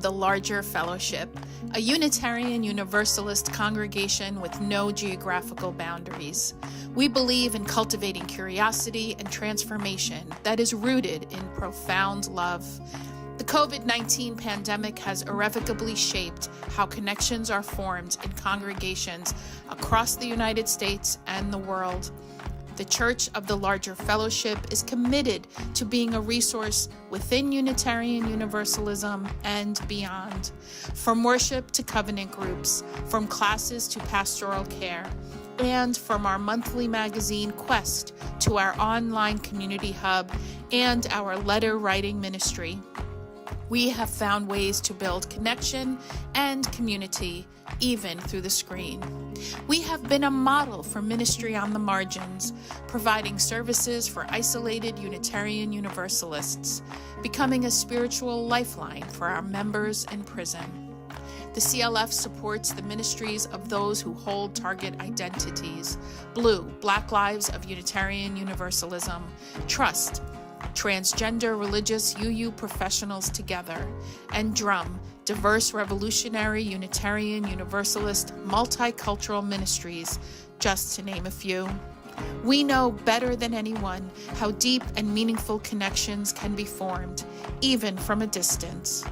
the Larger Fellowship, a Unitarian Universalist congregation with no geographical boundaries. We believe in cultivating curiosity and transformation that is rooted in profound love. The COVID-19 pandemic has irrevocably shaped how connections are formed in congregations across the United States and the world. The Church of the Larger Fellowship is committed to being a resource within Unitarian Universalism and beyond. From worship to covenant groups, from classes to pastoral care, and from our monthly magazine Quest to our online community hub and our letter writing ministry. We have found ways to build connection and community, even through the screen. We have been a model for ministry on the margins, providing services for isolated Unitarian Universalists, becoming a spiritual lifeline for our members in prison. The CLF supports the ministries of those who hold target identities: Blue, Black Lives of Unitarian Universalism, Trust, Transgender Religious UU Professionals Together, and Drum, Diverse Revolutionary Unitarian Universalist Multicultural Ministries, just to name a few. We know better than anyone how deep and meaningful connections can be formed, even from a distance.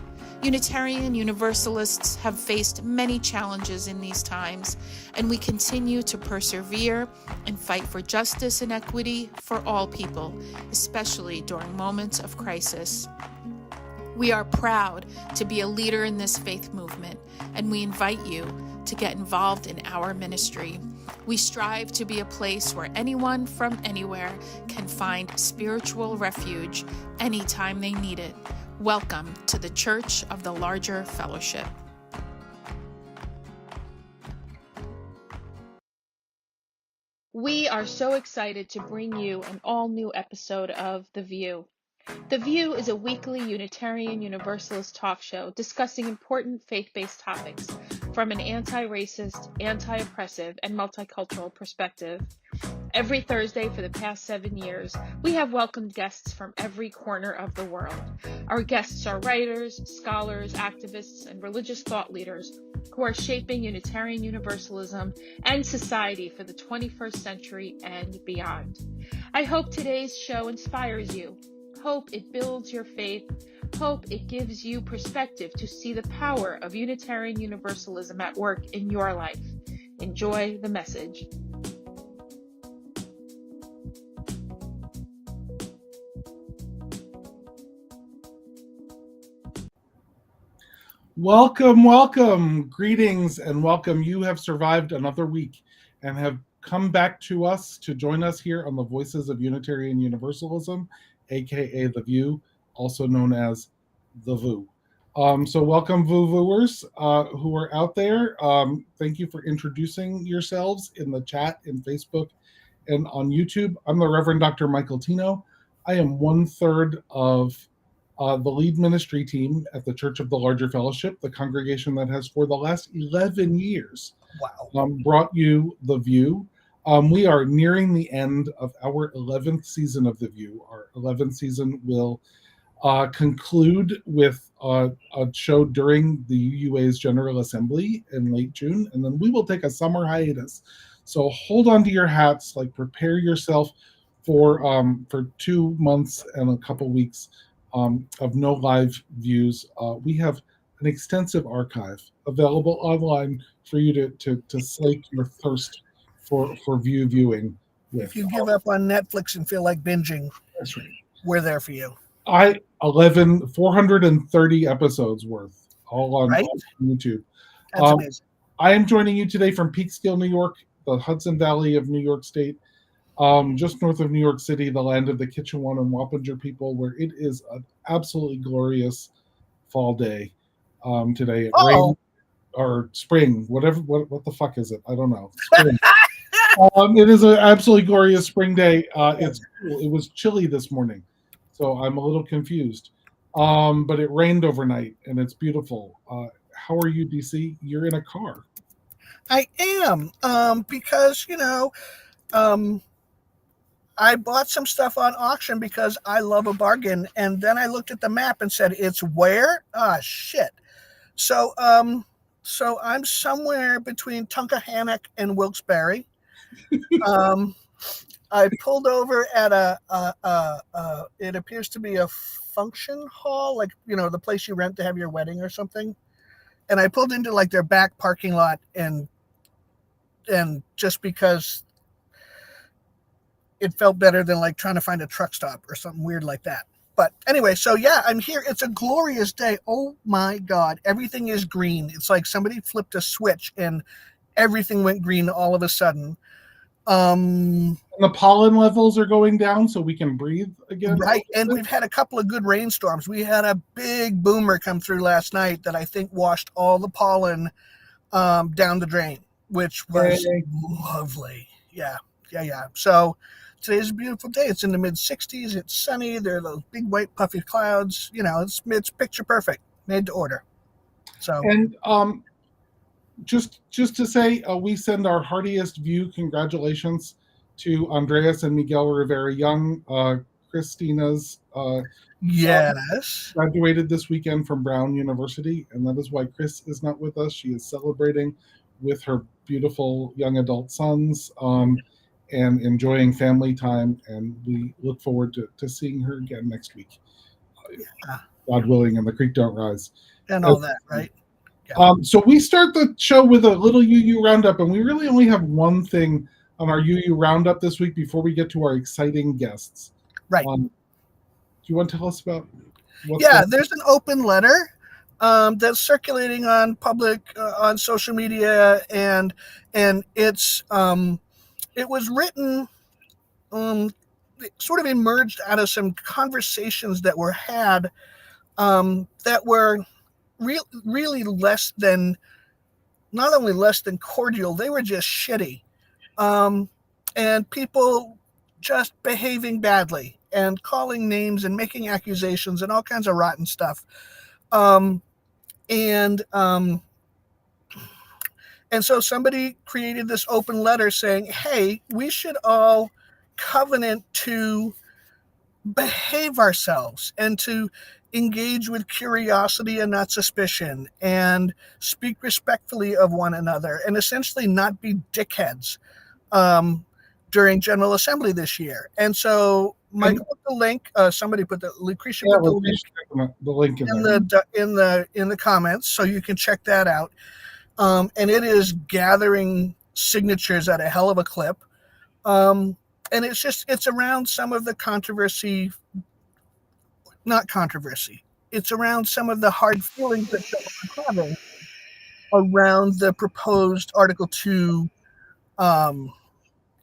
Unitarian Universalists have faced many challenges in these times, and we continue to persevere and fight for justice and equity for all people, especially during moments of crisis. We are proud to be a leader in this faith movement, and we invite you to get involved in our ministry. We strive to be a place where anyone from anywhere can find spiritual refuge anytime they need it. Welcome to the Church of the Larger Fellowship. We are so excited to bring you an all-new episode of The VUU. The VUU is a weekly Unitarian Universalist talk show discussing important faith-based topics from an anti-racist, anti-oppressive, and multicultural perspective. Every Thursday for the past 7 years, we have welcomed guests from every corner of the world. Our guests are writers, scholars, activists, and religious thought leaders who are shaping Unitarian Universalism and society for the 21st century and beyond. I hope today's show inspires you. Hope it builds your faith. Hope it gives you perspective to see the power of Unitarian Universalism at work in your life. Enjoy the message. Welcome. Greetings and welcome. You have survived another week and have come back to us to join us here on the Voices of Unitarian Universalism, aka the VUU, also known as the VUU. So welcome, VUUers who are out there. Thank you for introducing yourselves in the chat in Facebook and on YouTube. I'm the Reverend Dr. Michael Tino. I am 1/3 of the lead ministry team at the Church of the Larger Fellowship, the congregation that has for the last 11 years brought you the VUU. We are nearing the end of our 11th season of the VUU. Our 11th season will conclude with a show during the UUA's General Assembly in late June, and then we will take a summer hiatus. So hold on to your hats, prepare yourself for 2 months and a couple weeks of no live views. We have an extensive archive available online for you to slake your thirst for VUU viewing. If you give up on Netflix and feel like binging, that's right. We're there for you. 430 episodes worth, all on YouTube. That's amazing. I am joining you today from Peekskill, New York, the Hudson Valley of New York State. Just north of New York City, the land of the Kitchewan and Wappinger people, where it is an absolutely glorious fall day today. Rain or spring, whatever. What the fuck is it? I don't know. Spring. It is an absolutely glorious spring day. It was chilly this morning, so I'm a little confused. But it rained overnight, and it's beautiful. How are you, DC? You're in a car. I am, because I bought some stuff on auction because I love a bargain. And then I looked at the map and said, it's where? Ah, shit. So I'm somewhere between Tunkhannock and Wilkes-Barre. I pulled over at it appears to be a function hall, like, the place you rent to have your wedding or something. And I pulled into like their back parking lot, and just because it felt better than like trying to find a truck stop or something weird like that. But anyway, so yeah, I'm here. It's a glorious day. Oh my God. Everything is green. It's like somebody flipped a switch and everything went green all of a sudden. And the pollen levels are going down so we can breathe again. Right. And we've had a couple of good rainstorms. We had a big boomer come through last night that I think washed all the pollen down the drain, which was lovely. Yeah. So today's a beautiful day. It's in the mid-60s. It's sunny. There are those big white puffy clouds. It's picture perfect, made to order. So, and just to say, we send our heartiest VUU congratulations to Andreas and Miguel Rivera Young. Christina's yes, graduated this weekend from Brown University, and that is why Chris is not with us. She is celebrating with her beautiful young adult sons and enjoying family time, and we look forward to seeing her again next week. God willing, and the creek don't rise. And all that, right? Yeah. So we start the show with a little UU roundup, and we really only have one thing on our UU roundup this week before we get to our exciting guests. Right. Do you want to tell us about there's an open letter that's circulating on on social media, and it's it was written sort of emerged out of some conversations that were had that were really not only less than cordial, they were just shitty, and people just behaving badly and calling names and making accusations and all kinds of rotten stuff. And so somebody created this open letter saying, hey, we should all covenant to behave ourselves and to engage with curiosity and not suspicion, and speak respectfully of one another, and essentially not be dickheads during General Assembly this year. And so Michael put the link. Somebody put Lucretia put the link in the comments, so you can check that out. And it is gathering signatures at a hell of a clip. And it's around some of the controversy. Not controversy. It's around some of the hard feelings that people are having around the proposed Article 2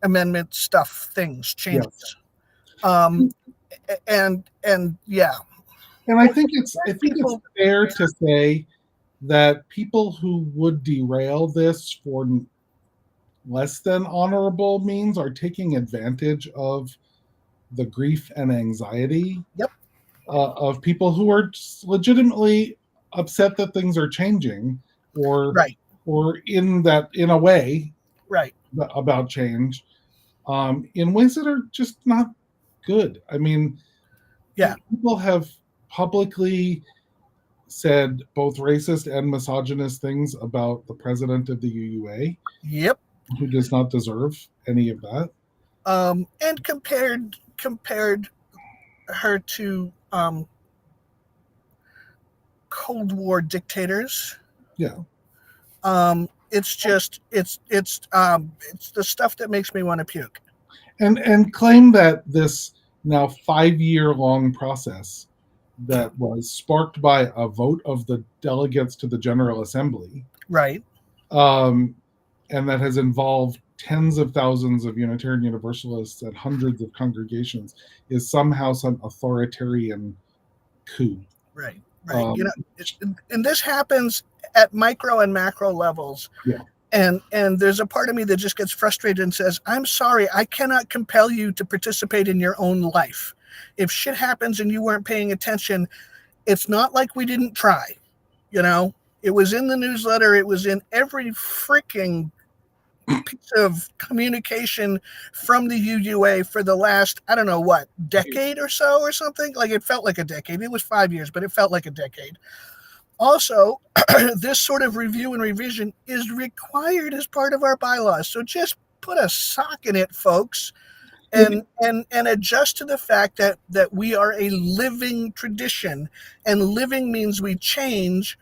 amendment stuff, changes. Yes. And yeah. And I think it's fair to say that people who would derail this for less than honorable means are taking advantage of the grief and anxiety of people who are legitimately upset that things are changing, or in a way about change, in ways that are just not good. I mean, people have publicly said both racist and misogynist things about the president of the UUA. Yep. Who does not deserve any of that. And compared her to Cold War dictators. Yeah. It's the stuff that makes me want to puke. And claim that this now 5-year-long process that was sparked by a vote of the delegates to the General Assembly, right, and that has involved tens of thousands of Unitarian Universalists and hundreds of congregations, is somehow some authoritarian coup. Right. And this happens at micro and macro levels. Yeah. And there's a part of me that just gets frustrated and says, I'm sorry, I cannot compel you to participate in your own life. If shit happens and you weren't paying attention, it's not like we didn't try. It was in the newsletter. It was in every freaking piece of communication from the UUA for the last, I don't know what, decade or so or something. Like, it felt like a decade. It was 5 years, but it felt like a decade. Also, this sort of review and revision is required as part of our bylaws. So just put a sock in it, folks, and adjust to the fact that we are a living tradition, and living means we change,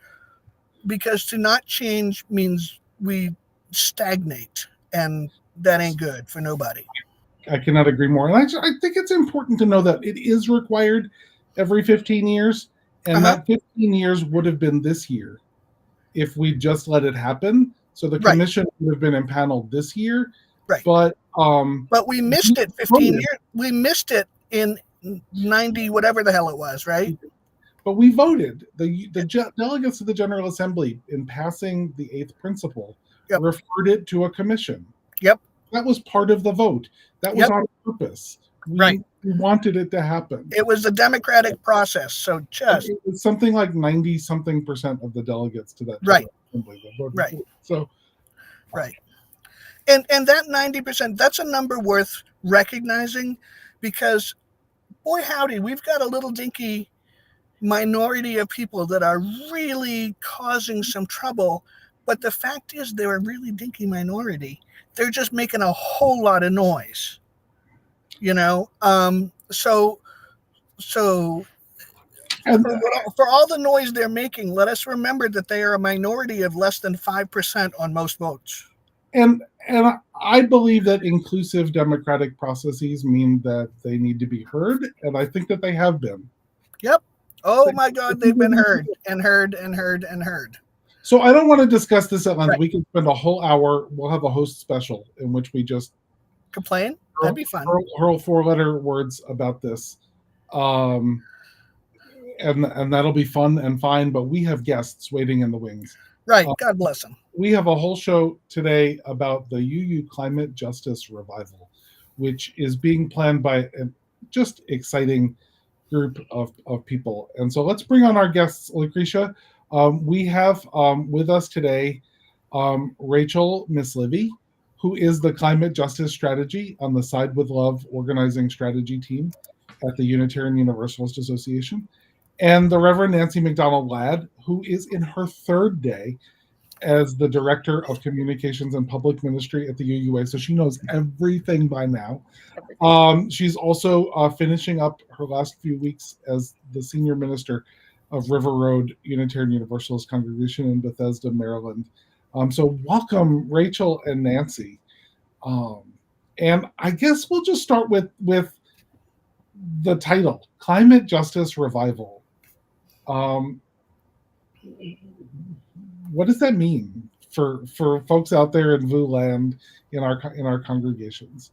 because to not change means we stagnate, and that ain't good for nobody. I cannot agree more. And I think it's important to know that it is required every 15 years. And that 15 years would have been this year if we just let it happen. So the commission would have been impaneled this year. Right. But we missed it 15 years. We missed it in 90, whatever the hell it was, right? But we voted. The delegates of the General Assembly, in passing the 8th principle, referred it to a commission. Yep. That was part of the vote. That was on purpose. We wanted it to happen. It was a democratic process. So just it's something like 90-something% of the delegates to that assembly that voted. Right. So and that 90%, that's a number worth recognizing, because boy howdy, we've got a little dinky minority of people that are really causing some trouble. But the fact is, they're a really dinky minority. They're just making a whole lot of noise, so for all the noise they're making, let us remember that they are a minority of less than 5% on most votes. And I believe that inclusive democratic processes mean that they need to be heard, and I think that they have been. Yep. Oh my God, they've been heard and heard and heard and heard. So I don't want to discuss this at length. We can spend a whole hour. We'll have a host special in which we just complain. That'd be fun. Hurl 4-letter words about this, and that'll be fun and fine. But we have guests waiting in the wings. Right. God bless them. We have a whole show today about the UU Climate Justice Revival, which is being planned by a just exciting group of people. And so let's bring on our guests, Lucretia. We have with us today Rachel Myslivy, who is the Climate Justice Strategy on the Side with Love organizing strategy team at the Unitarian Universalist Association, and the Reverend Nancy McDonald Ladd, who is in her 3rd day as the Director of Communications and Public Ministry at the UUA, so she knows everything by now. She's also finishing up her last few weeks as the Senior Minister of River Road Unitarian Universalist Congregation in Bethesda, Maryland. So welcome, Rachel and Nancy. And I guess we'll just start with the title, Climate Justice Revival. What does that mean for folks out there in VUU land, in our congregations?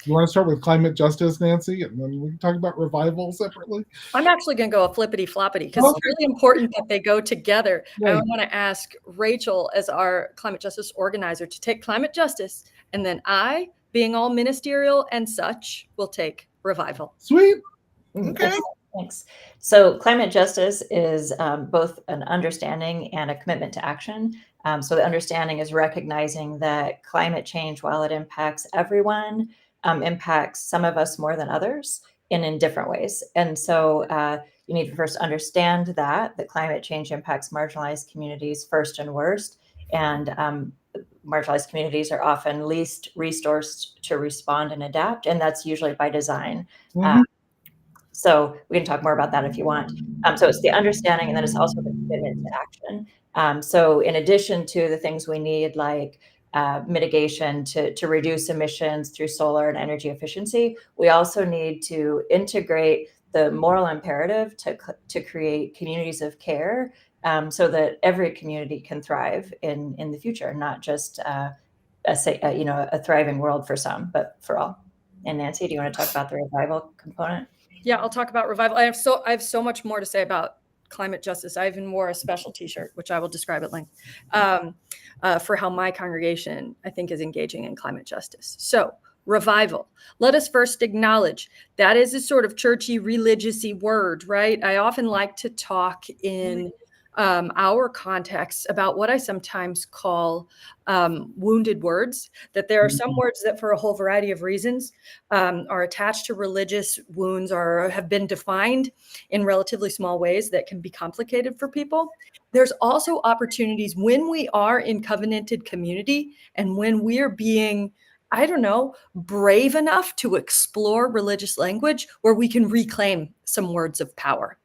You want to start with climate justice, Nancy, and then we can talk about revival separately? I'm actually going to go a flippity-floppity because it's really important that they go together. Right. I want to ask Rachel, as our climate justice organizer, to take climate justice, and then I, being all ministerial and such, will take revival. Sweet. Okay. Thanks. So climate justice is both an understanding and a commitment to action. So the understanding is recognizing that climate change, while it impacts everyone, impacts some of us more than others in different ways. And so you need to first understand that climate change impacts marginalized communities first and worst. And marginalized communities are often least resourced to respond and adapt. And that's usually by design. Mm-hmm. So we can talk more about that if you want. So it's the understanding, and then it's also the commitment to action. So in addition to the things we need, like mitigation to reduce emissions through solar and energy efficiency, we also need to integrate the moral imperative to create communities of care, so that every community can thrive in the future, not just a thriving world for some, but for all. And Nancy, do you want to talk about the revival component? Yeah, I'll talk about revival. I have so much more to say about climate justice. I even wore a special T-shirt, which I will describe at length, for how my congregation, I think, is engaging in climate justice. So revival. Let us first acknowledge that is a sort of churchy, religious-y word, right? I often like to talk in our context about what I sometimes call wounded words, that there are some words that for a whole variety of reasons are attached to religious wounds or have been defined in relatively small ways that can be complicated for people. There's also opportunities when we are in covenanted community and when we're being, I don't know, brave enough to explore religious language where we can reclaim some words of power.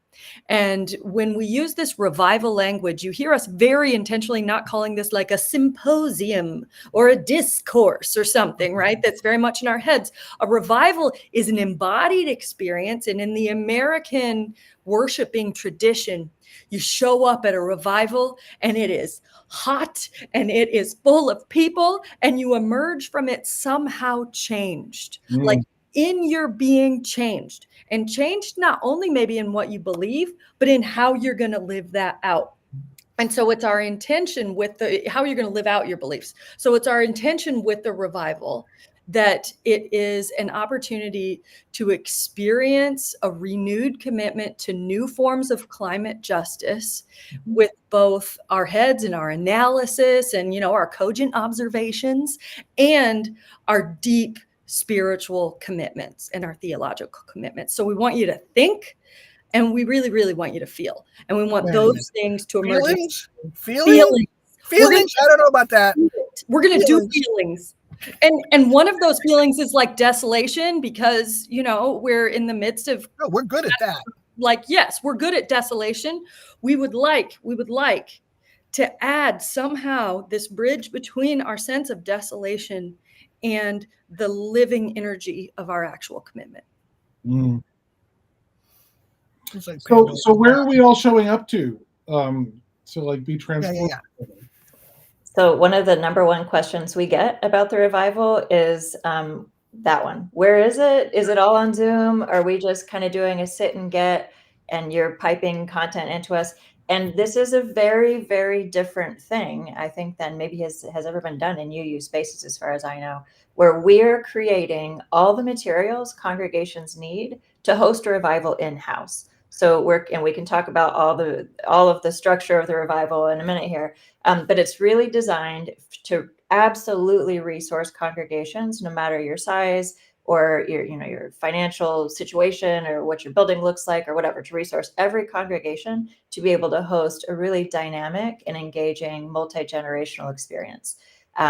And when we use this revival language, you hear us very intentionally not calling this like a symposium or a discourse or something, right? That's very much in our heads. A revival is an embodied experience. And in the American worshiping tradition, you show up at a revival and it is hot and it is full of people and you emerge from it somehow changed. Like in your being changed, and changed not only maybe in what you believe, but in how you're going to live that out. And so it's our intention with how you're going to live out your beliefs. So it's our intention with the revival that it is an opportunity to experience a renewed commitment to new forms of climate justice with both our heads and our analysis and, our cogent observations and our deep spiritual commitments and our theological commitments. So we want you to think, and we really, really want you to feel. And we want those things to emerge. Feelings? I don't know about that. We're going to do feelings. And one of those feelings is like desolation because, we're in the midst of. No, we're good at that. Like, yes, we're good at desolation. We would like to add somehow this bridge between our sense of desolation and the living energy of our actual commitment. So where are we all showing up to be transformed? So one of the number one questions we get about the revival is that one. Where is it? Is it all on Zoom? Are we just kind of doing a sit and get and you're piping content into us? And this is a very, very different thing, I think, than maybe has ever been done in UU spaces, as far as I know, where we're creating all the materials congregations need to host a revival in-house. So we can talk about all of the structure of the revival in a minute here, but it's really designed to absolutely resource congregations, no matter your size or your financial situation or what your building looks like or whatever, to resource every congregation to be able to host a really dynamic and engaging multi-generational experience.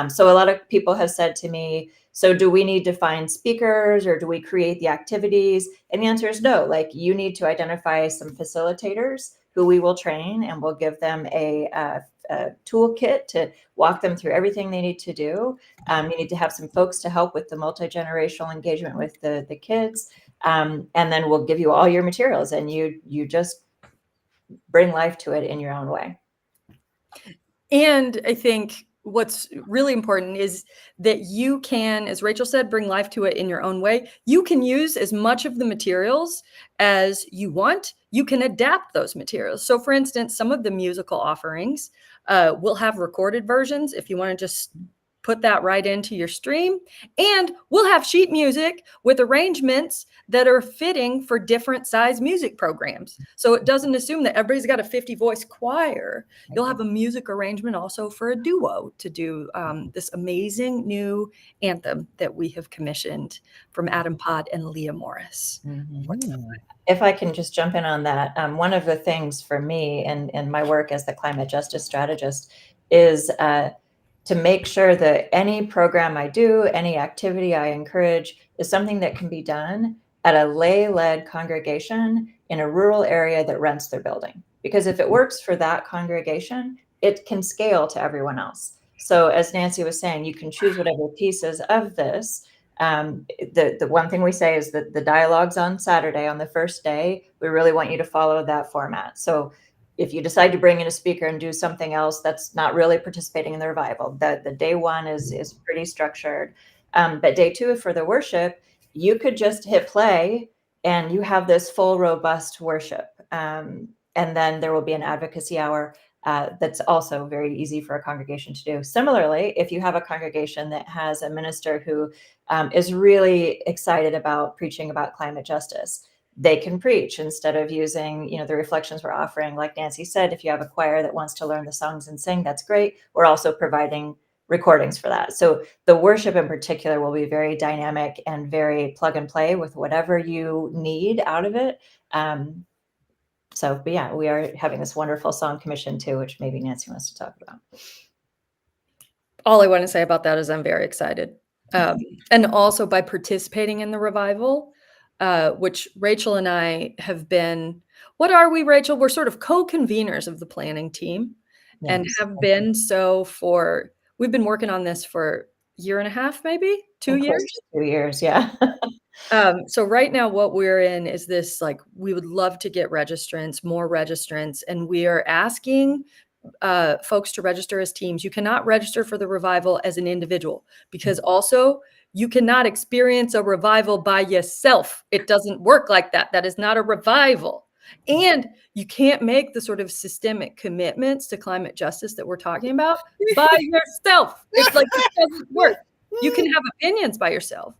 So a lot of people have said to me, so do we need to find speakers or do we create the activities? And the answer is no. Like, you need to identify some facilitators who we will train, and we'll give them a toolkit to walk them through everything they need to do. You need to have some folks to help with the multi-generational engagement with the kids. And then we'll give you all your materials and you just bring life to it in your own way. And I think what's really important is that you can, as Rachel said, bring life to it in your own way. You can use as much of the materials as you want. You can adapt those materials. So for instance, some of the musical offerings will have recorded versions if you want to just put that right into your stream. And we'll have sheet music with arrangements that are fitting for different size music programs. So it doesn't assume that everybody's got a 50-voice choir. You'll have a music arrangement also for a duo to do this amazing new anthem that we have commissioned from Adam Pod and Leah Morris. If I can just jump in on that, one of the things for me in my work as the climate justice strategist is to make sure that any program I do, any activity I encourage is something that can be done at a lay-led congregation in a rural area that rents their building. Because if it works for that congregation, it can scale to everyone else. So as Nancy was saying, you can choose whatever pieces of this. The one thing we say is that the dialogue's on Saturday on the first day. We really want you to follow that format. So if you decide to bring in a speaker and do something else, that's not really participating in the revival. The day one is pretty structured. But day two for the worship, you could just hit play and you have this full, robust worship. And then there will be an advocacy hour that's also very easy for a congregation to do. Similarly, if you have a congregation that has a minister who is really excited about preaching about climate justice, they can preach instead of using, the reflections we're offering. Like Nancy said, if you have a choir that wants to learn the songs and sing, that's great. We're also providing recordings for that. So the worship in particular will be very dynamic and very plug and play with whatever you need out of it. But yeah, we are having this wonderful song commission too, which maybe Nancy wants to talk about. All I want to say about that is I'm very excited. And also by participating in the revival, which Rachel and I have been, what are we, Rachel? We're sort of co-conveners of the planning team and have been we've been working on this for a year and a half, maybe 2 years. 2 years, yeah. So right now what we're in is this, like, we would love to get more registrants, and we are asking folks to register as teams. You cannot register for the revival as an individual, because also you cannot experience a revival by yourself. It doesn't work like that. That is not a revival. And you can't make the sort of systemic commitments to climate justice that we're talking about by yourself. It's like, it doesn't work. You can have opinions by yourself,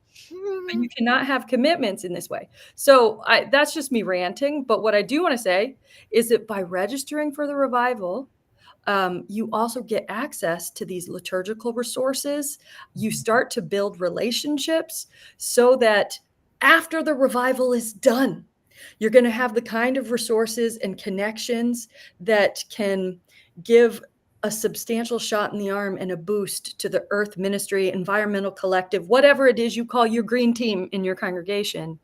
but you cannot have commitments in this way. So that's just me ranting. But what I do want to say is that by registering for the revival, you also get access to these liturgical resources. You start to build relationships so that after the revival is done, you're going to have the kind of resources and connections that can give a substantial shot in the arm and a boost to the Earth Ministry, Environmental Collective, whatever it is you call your green team in your congregation.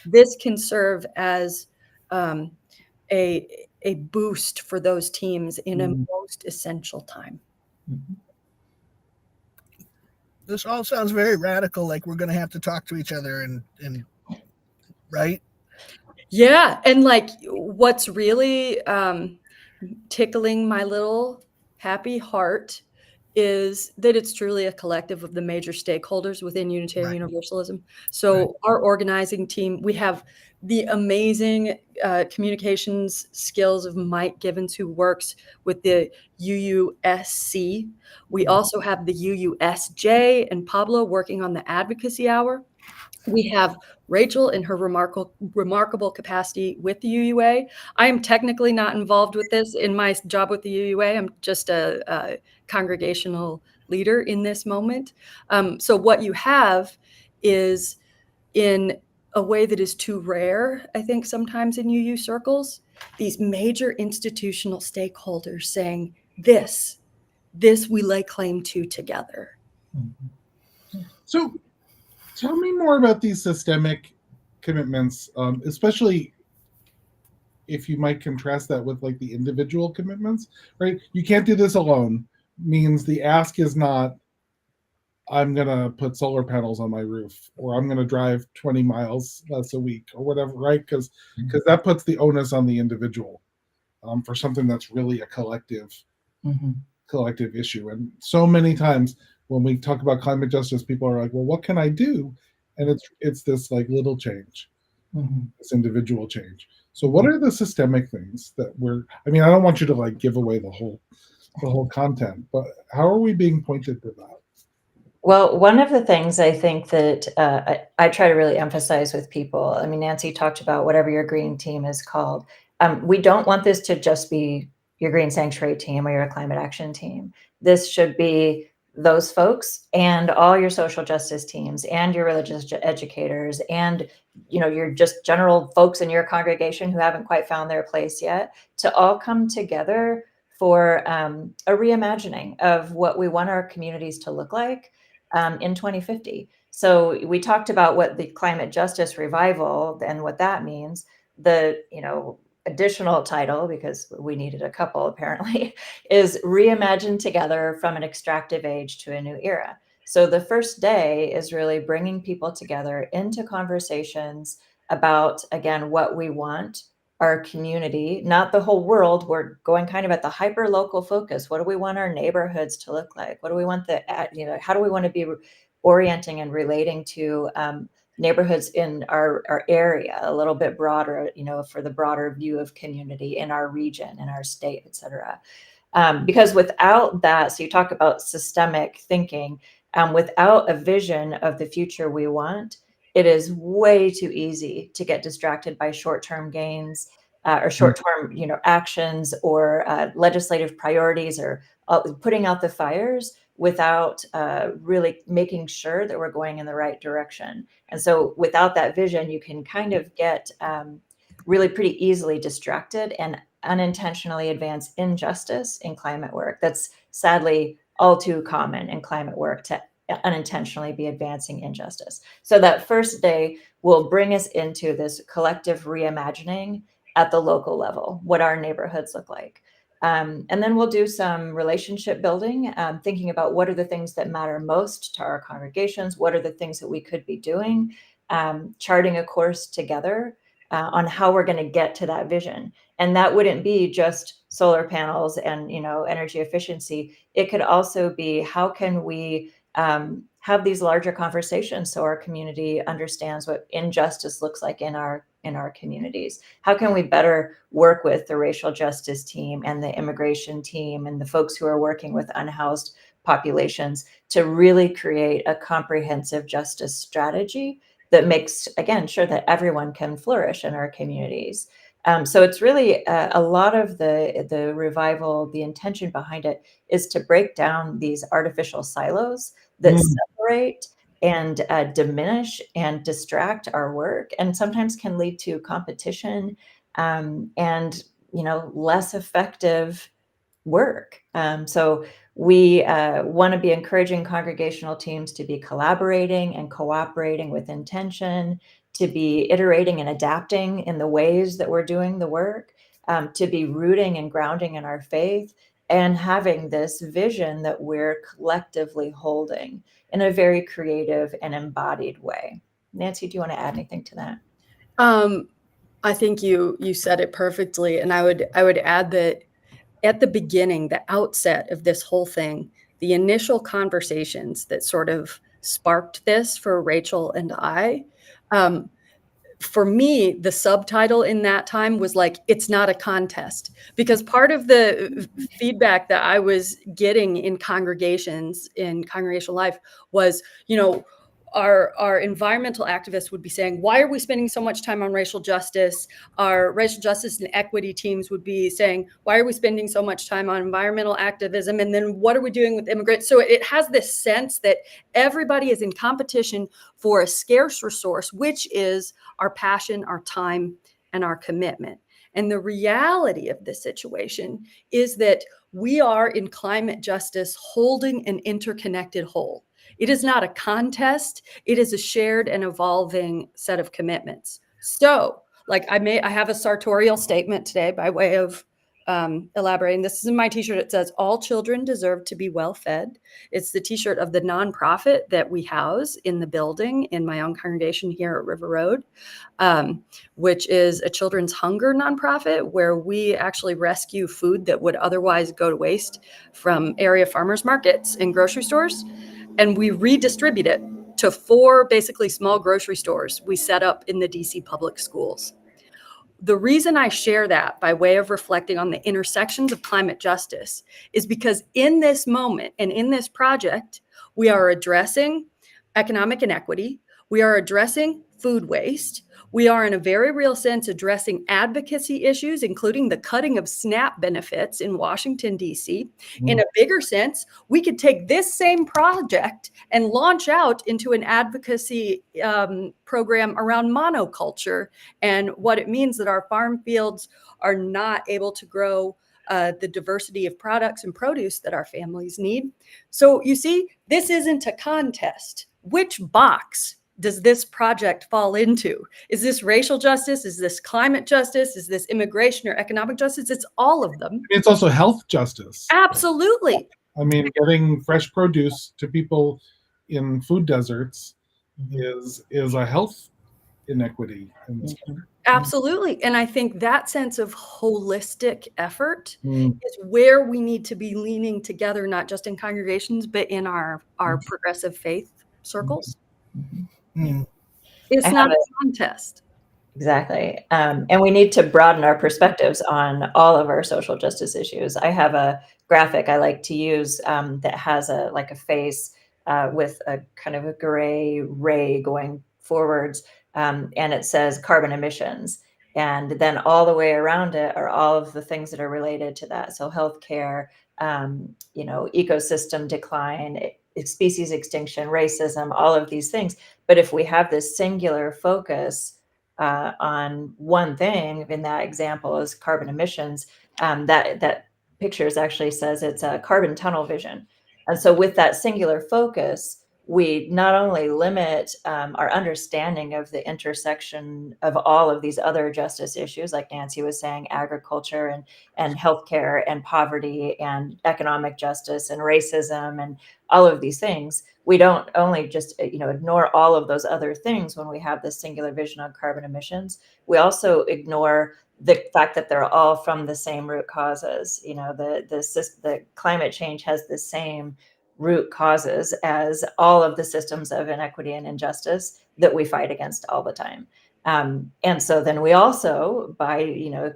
This can serve as a boost for those teams in a most essential time. This all sounds very radical, like we're going to have to talk to each other and right? Yeah. And like, what's really tickling my little happy heart is that it's truly a collective of the major stakeholders within Unitarian Universalism. So our organizing team, we have the amazing communications skills of Mike Givens, who works with the UUSC. We also have the UUSJ and Pablo working on the advocacy hour. We have Rachel in her remarkable capacity with the UUA. I am technically not involved with this in my job with the UUA. I'm just a congregational leader in this moment. So what you have is, in a way that is too rare, I think, sometimes in UU circles, these major institutional stakeholders saying, this we lay claim to together. So tell me more about these systemic commitments, especially if you might contrast that with like the individual commitments, right? You can't do this alone. Means the ask is not, I'm going to put solar panels on my roof, or I'm going to drive 20 miles less a week, or whatever, right? Because that puts the onus on the individual for something that's really a collective issue. And so many times when we talk about climate justice, people are like, well, what can I do? And it's this like little change, this individual change. So what are the systemic things that I don't want you to like give away the whole content, but how are we being pointed to that? Well, one of the things I think that I try to really emphasize with people, Nancy talked about whatever your green team is called. We don't want this to just be your green sanctuary team or your climate action team. This should be those folks and all your social justice teams and your religious educators and your just general folks in your congregation who haven't quite found their place yet, to all come together for a reimagining of what we want our communities to look like in 2050. So we talked about what the climate justice revival and what that means. The additional title, because we needed a couple apparently, is Reimagine Together from an Extractive Age to a New Era. So the first day is really bringing people together into conversations about, again, what we want our community, not the whole world. We're going kind of at the hyper local focus. What do we want our neighborhoods to look like? What do we want how do we want to be orienting and relating to neighborhoods in our area a little bit broader, for the broader view of community in our region, in our state, et cetera. Because without that, so you talk about systemic thinking, without a vision of the future we want, it is way too easy to get distracted by short-term gains or short-term, actions or legislative priorities or putting out the fires without really making sure that we're going in the right direction. And so without that vision, you can kind of get really pretty easily distracted and unintentionally advance injustice in climate work. That's sadly all too common in climate work, to unintentionally be advancing injustice. So that first day will bring us into this collective reimagining at the local level, what our neighborhoods look like. And then we'll do some relationship building, thinking about what are the things that matter most to our congregations, what are the things that we could be doing, charting a course together on how we're going to get to that vision. And that wouldn't be just solar panels and energy efficiency. It could also be, how can we have these larger conversations so our community understands what injustice looks like in our communities? How can we better work with the racial justice team and the immigration team and the folks who are working with unhoused populations to really create a comprehensive justice strategy that makes, again, sure that everyone can flourish in our communities? So it's really a lot of the revival, the intention behind it is to break down these artificial silos that separate and diminish and distract our work, and sometimes can lead to competition and less effective work. So we want to be encouraging congregational teams to be collaborating and cooperating with intention, to be iterating and adapting in the ways that we're doing the work, to be rooting and grounding in our faith, and having this vision that we're collectively holding in a very creative and embodied way. Nancy, do you want to add anything to that? I think you said it perfectly, and I would add that at the beginning, the outset of this whole thing, the initial conversations that sort of sparked this for Rachel and I, for me, the subtitle in that time was like, it's not a contest, because part of the feedback that I was getting in congregations, in congregational life, was, our environmental activists would be saying, why are we spending so much time on racial justice? Our racial justice and equity teams would be saying, why are we spending so much time on environmental activism? And then what are we doing with immigrants? So it has this sense that everybody is in competition for a scarce resource, which is our passion, our time, and our commitment. And the reality of this situation is that we are in climate justice holding an interconnected whole. It is not a contest. It is a shared and evolving set of commitments. So, I have a sartorial statement today by way of elaborating. This is in my t-shirt. It says, all children deserve to be well fed. It's the t-shirt of the nonprofit that we house in the building in my own congregation here at River Road, which is a children's hunger nonprofit where we actually rescue food that would otherwise go to waste from area farmers markets and grocery stores. And we redistribute it to 4 basically small grocery stores we set up in the DC public schools. The reason I share that by way of reflecting on the intersections of climate justice is because in this moment and in this project, we are addressing economic inequity. We are addressing food waste. We are, in a very real sense, addressing advocacy issues, including the cutting of SNAP benefits in Washington, D.C. In a bigger sense, we could take this same project and launch out into an advocacy program around monoculture and what it means that our farm fields are not able to grow the diversity of products and produce that our families need. So you see, this isn't a contest. Which box does this project fall into? Is this racial justice? Is this climate justice? Is this immigration or economic justice? It's all of them. It's also health justice. Absolutely. I mean, getting fresh produce to people in food deserts is a health inequity in this country. Absolutely. And I think that sense of holistic effort is where we need to be leaning together, not just in congregations, but in our progressive faith circles. It's not a contest. Exactly. And we need to broaden our perspectives on all of our social justice issues. I have a graphic I like to use that has a face with a kind of a gray ray going forwards, and it says carbon emissions. And then all the way around it are all of the things that are related to that. So healthcare, ecosystem decline, species extinction, racism, all of these things. But if we have this singular focus on one thing, in that example is carbon emissions, that pictures actually says it's a carbon tunnel vision. And so with that singular focus, we not only limit our understanding of the intersection of all of these other justice issues, like Nancy was saying, agriculture and healthcare and poverty and economic justice and racism and all of these things. We don't only just ignore all of those other things when we have this singular vision on carbon emissions. We also ignore the fact that they're all from the same root causes. The climate change has the same root causes as all of the systems of inequity and injustice that we fight against all the time. And so then we also, by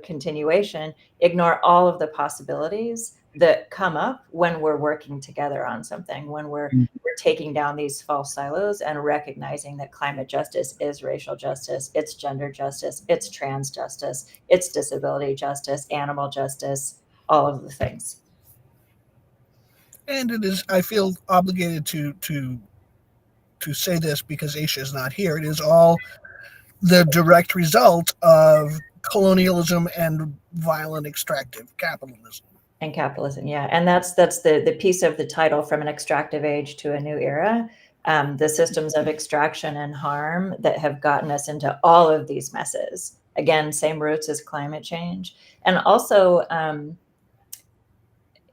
continuation, ignore all of the possibilities that come up when we're working together on something, when we're taking down these false silos and recognizing that climate justice is racial justice, it's gender justice, it's trans justice, it's disability justice, animal justice, all of the things. And it is, I feel obligated to say this because Aisha is not here. It is all the direct result of colonialism and violent extractive capitalism. And capitalism, yeah. And that's the piece of the title, From an Extractive Age to a New Era, the systems of extraction and harm that have gotten us into all of these messes. Again, same roots as climate change. And also,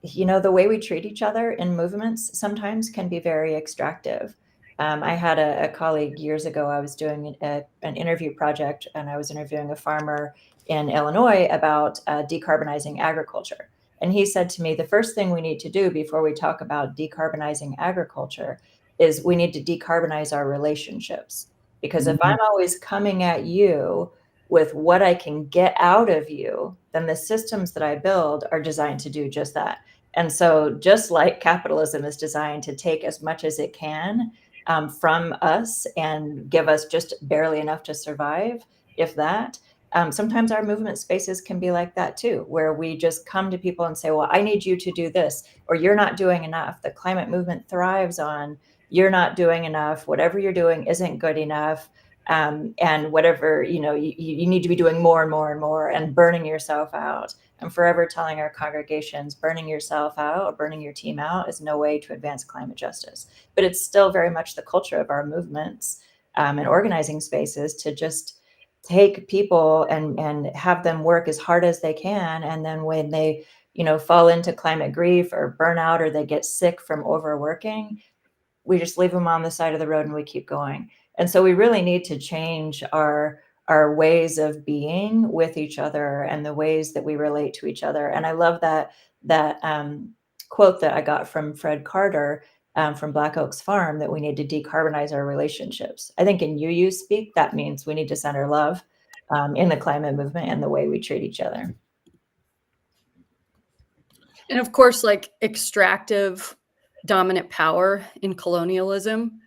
the way we treat each other in movements sometimes can be very extractive. I had a colleague years ago, I was doing an interview project, and I was interviewing a farmer in Illinois about decarbonizing agriculture. And he said to me, the first thing we need to do before we talk about decarbonizing agriculture is we need to decarbonize our relationships. Because if I'm always coming at you with what I can get out of you, then the systems that I build are designed to do just that. And so just like capitalism is designed to take as much as it can from us and give us just barely enough to survive, if that, sometimes our movement spaces can be like that too, where we just come to people and say, well, I need you to do this, or you're not doing enough. The climate movement thrives on you're not doing enough. Whatever you're doing isn't good enough. And whatever, you need to be doing more and more and more and burning yourself out. I'm forever telling our congregations, burning yourself out or burning your team out is no way to advance climate justice. But it's still very much the culture of our movements and organizing spaces to just take people and have them work as hard as they can. And then when they, fall into climate grief or burnout, or they get sick from overworking, we just leave them on the side of the road and we keep going. And so we really need to change our ways of being with each other and the ways that we relate to each other. And I love that quote that I got from Fred Carter from Black Oaks Farm, that we need to decarbonize our relationships. I think in UU speak, that means we need to center love in the climate movement and the way we treat each other. And of course, like extractive dominant power in colonialism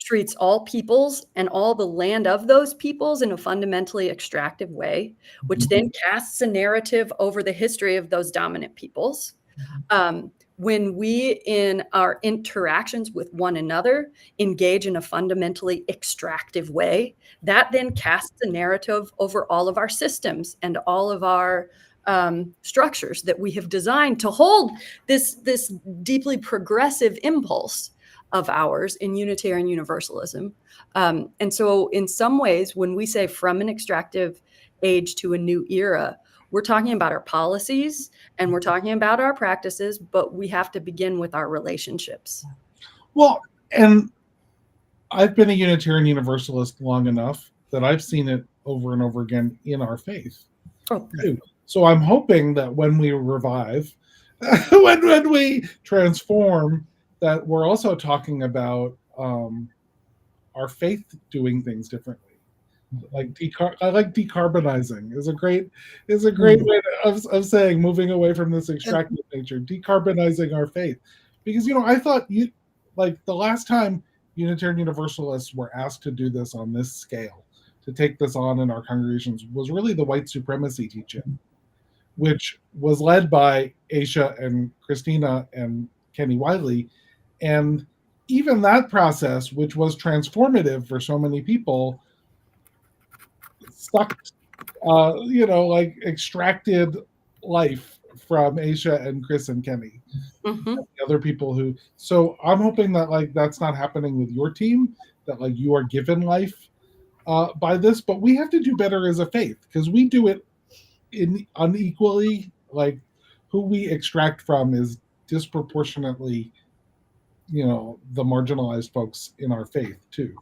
treats all peoples and all the land of those peoples in a fundamentally extractive way, which then casts a narrative over the history of those dominant peoples. When we, in our interactions with one another, engage in a fundamentally extractive way, that then casts a narrative over all of our systems and all of our structures that we have designed to hold this deeply progressive impulse of ours in Unitarian Universalism. And so in some ways, when we say from an extractive age to a new era, we're talking about our policies and we're talking about our practices, but we have to begin with our relationships. Well, and I've been a Unitarian Universalist long enough that I've seen it over and over again in our faith. Oh, so I'm hoping that when we revive, when we transform, that we're also talking about our faith doing things differently. Like I like decarbonizing is a great way of saying moving away from this extractive nature, decarbonizing our faith. Because I thought the last time Unitarian Universalists were asked to do this on this scale, to take this on in our congregations, was really the white supremacy teaching, which was led by Aisha and Christina and Kenny Wiley. And even that process, which was transformative for so many people, sucked, like extracted life from Aisha and Chris and Kenny. Mm-hmm. The other people who, so I'm hoping that like that's not happening with your team, that like you are given life by this, but we have to do better as a faith, because we do it unequally. Like who we extract from is disproportionately, the marginalized folks in our faith too.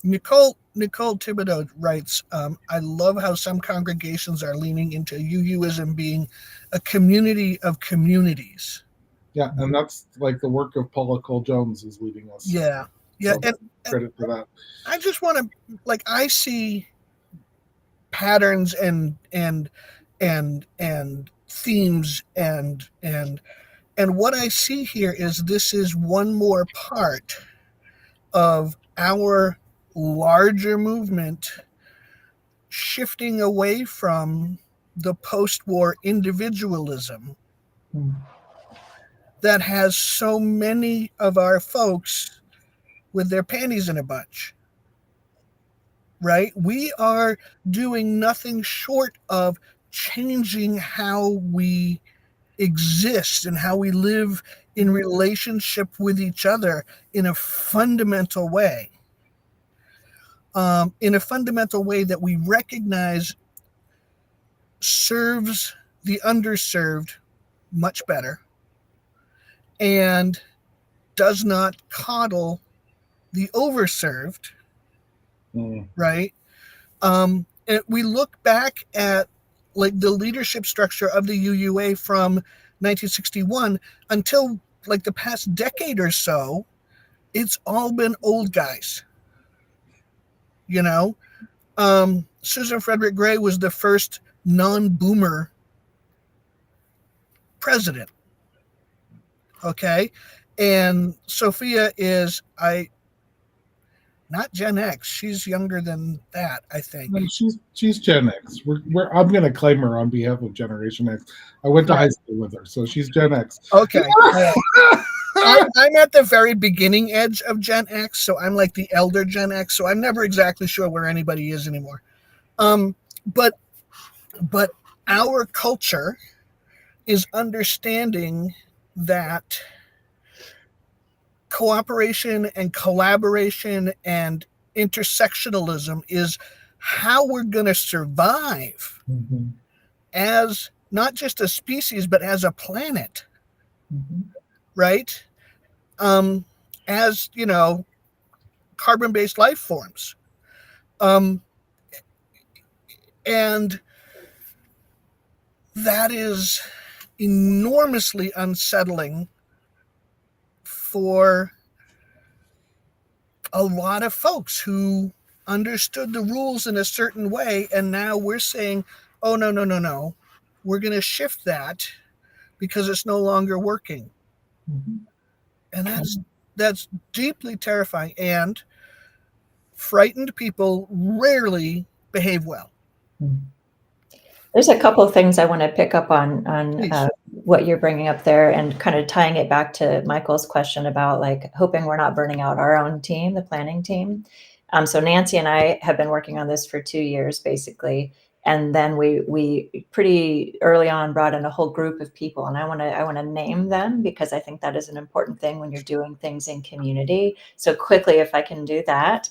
Nicole Thibodeau writes, I love how some congregations are leaning into UUism being a community of communities. Yeah, and that's like the work of Paula Cole Jones is leading us. Yeah. So credit for that. I just want to, like, I see patterns and themes and what I see here is this is one more part of our larger movement shifting away from the post-war individualism that has so many of our folks with their panties in a bunch, right? We are doing nothing short of changing how we exist and how we live in relationship with each other in a fundamental way. In a fundamental way that we recognize serves the underserved much better and does not coddle the overserved, right? And we look back at like the leadership structure of the UUA from 1961 until like the past decade or so, it's all been old guys. Susan Frederick Gray was the first non-boomer president. Okay. And Sophia is not Gen X. She's younger than that, I think. No, she's Gen X. I'm going to claim her on behalf of Generation X. I went to high school with her, so she's Gen X. Okay. I'm at the very beginning edge of Gen X, so I'm like the elder Gen X, so I'm never exactly sure where anybody is anymore. But our culture is understanding that cooperation and collaboration and intersectionalism is how we're going to survive as not just a species, but as a planet, right? As, carbon-based life forms. And that is enormously unsettling for a lot of folks who understood the rules in a certain way, and now we're saying, oh, no, we're going to shift that because it's no longer working. And that's deeply terrifying, and frightened people rarely behave well. There's a couple of things I want to pick up on what you're bringing up there, and kind of tying it back to Michael's question about like hoping we're not burning out our own team, the planning team. So Nancy and I have been working on this for 2 years, basically. And then we pretty early on brought in a whole group of people, and I want to name them because I think that is an important thing when you're doing things in community. So quickly, if I can do that,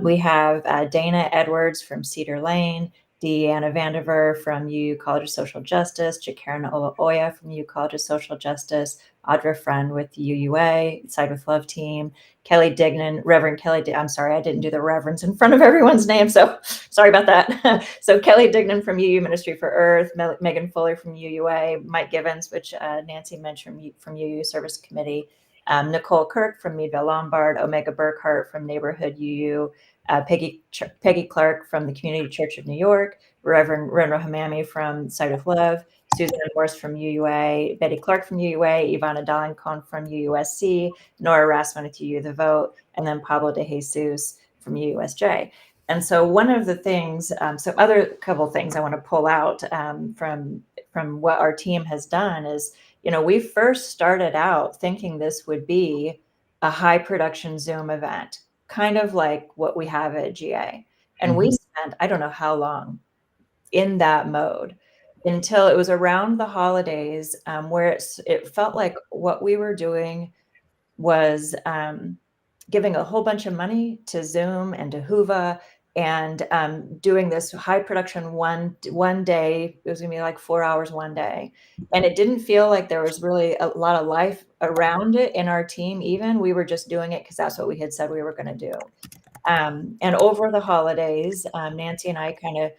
we have Dana Edwards from Cedar Lane, Deanna Vandiver from UU College of Social Justice, Jakaran Oya from UU College of Social Justice, Audra Friend with UUA, Side with Love team, Kelly Dignan, Reverend Kelly, I'm sorry, I didn't do the reverends in front of everyone's name, so sorry about that. So Kelly Dignan from UU Ministry for Earth, Megan Fuller from UUA, Mike Givens, which Nancy mentioned from UU Service Committee, Nicole Kirk from Meadville Lombard, Omega Burkhart from Neighborhood UU, Peggy Clark from the Community Church of New York, Reverend Renro Hamami from Side of Love, Suzanne Morse from UUA, Betty Clark from UUA, Ivana Dalencon from UUSC, Nora Rassman with UU The Vote, and then Pablo de Jesus from UUSJ. And so one of the things, so other couple things I want to pull out from what our team has done is, we first started out thinking this would be a high production Zoom event, kind of like what we have at GA. And we spent, I don't know how long in that mode until it was around the holidays, where it felt like what we were doing was giving a whole bunch of money to Zoom and to Whova and doing this high production one day. It was gonna be like 4 hours one day. And it didn't feel like there was really a lot of life around it in our team even. We were just doing it because that's what we had said we were gonna do. And over the holidays, Nancy and I kind of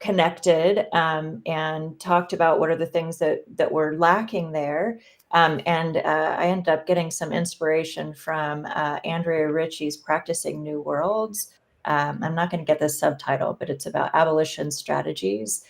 connected and talked about what are the things that were lacking there. I ended up getting some inspiration from Andrea Ritchie's Practicing New Worlds. I'm not going to get the subtitle, but it's about abolition strategies.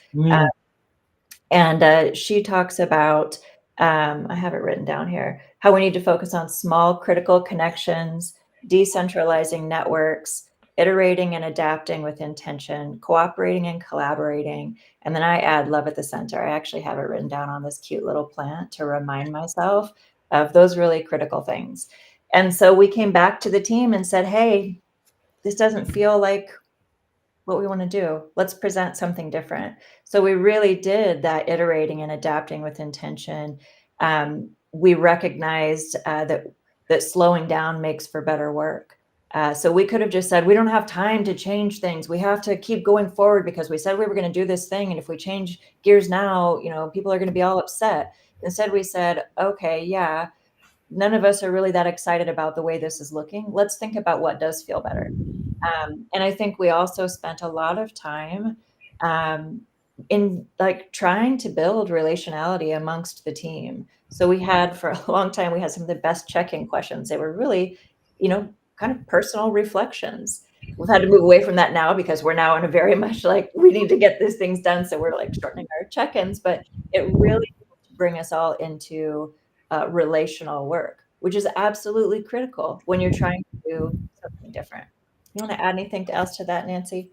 And she talks about, I have it written down here, how we need to focus on small critical connections, decentralizing networks, iterating and adapting with intention, cooperating and collaborating. And then I add love at the center. I actually have it written down on this cute little plant to remind myself of those really critical things. And so we came back to the team and said, hey, this doesn't feel like what we want to do. Let's present something different. So we really did that iterating and adapting with intention. We recognized that slowing down makes for better work. So we could have just said, we don't have time to change things. We have to keep going forward because we said we were going to do this thing. And if we change gears now, people are going to be all upset. Instead, we said, okay, yeah, none of us are really that excited about the way this is looking. Let's think about what does feel better. And I think we also spent a lot of time in trying to build relationality amongst the team. So we had, for a long time, we had some of the best check-in questions. They were really, kind of personal reflections. We've had to move away from that now because we're now in a very much we need to get these things done. So we're shortening our check-ins, but it really bring us all into relational work, which is absolutely critical when you're trying to do something different. You want to add anything else to that, Nancy?